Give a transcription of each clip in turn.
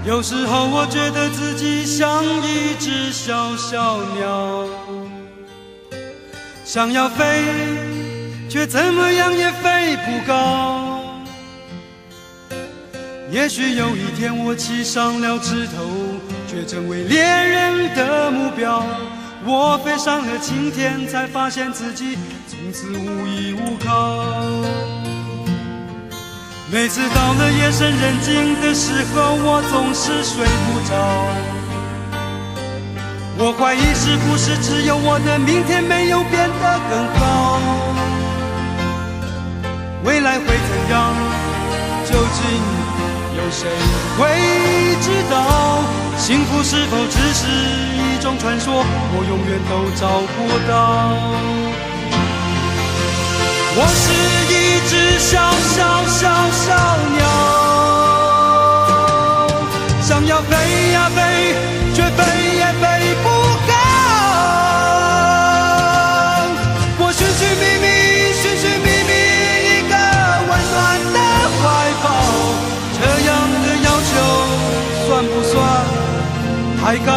有时候我觉得自己像一只小小鸟，想要飞，却怎么样也飞不高。也许有一天我栖上了枝头，却成为猎人的目标。我飞上了青天，才发现自己从此无依无靠。每次到了夜深人静的时候，我总是睡不着。我怀疑是不是只有我的明天没有变得更好？未来会怎样？究竟有谁会知道？幸福是否只是一种传说？我永远都找不到。我是一只小小小小鸟，想要飞呀飞，却飞也飞不高。我寻寻觅觅，寻寻觅觅一个温暖的怀抱，这样的要求算不算太高？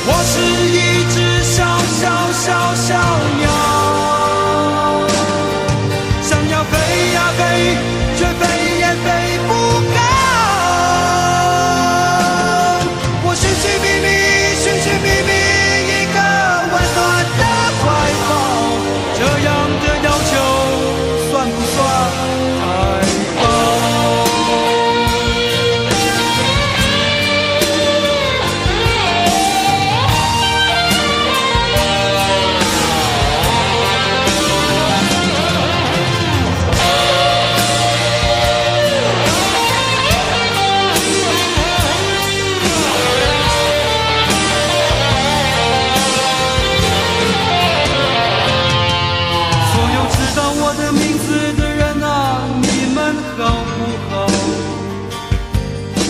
我是一只小小小小鸟，想要飞呀飞，却飞也飞不高。我寻寻觅觅，寻寻觅觅一个温暖的怀抱，这样的要求算不算太高？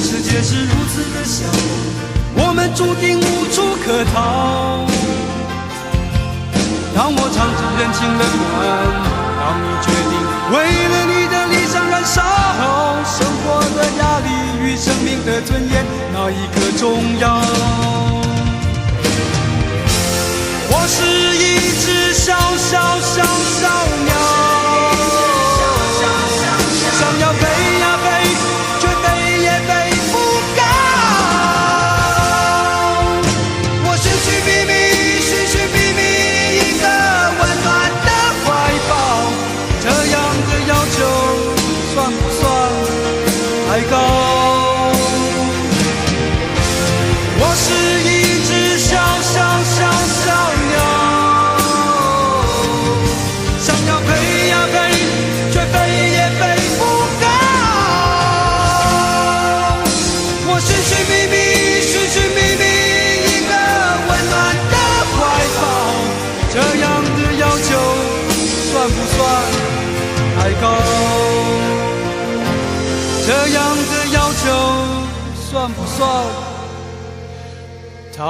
世界是如此的小，我们注定无处可逃。当我尝尽人情冷暖，当你决定为了你的理想燃烧，生活的压力与生命的尊严，哪一个重要？我是一只小小小小鸟，想要飞呀飞，却飞也飞不高。我寻寻觅觅，寻寻觅觅一个温暖的怀抱，这样的要求算不算太高？我是一只小小小小鸟，想要飞呀飞，却飞也飞不高。我寻寻觅觅，寻寻觅觅一个温暖的怀抱，这样的要求算不算太高？这样的要求算不算太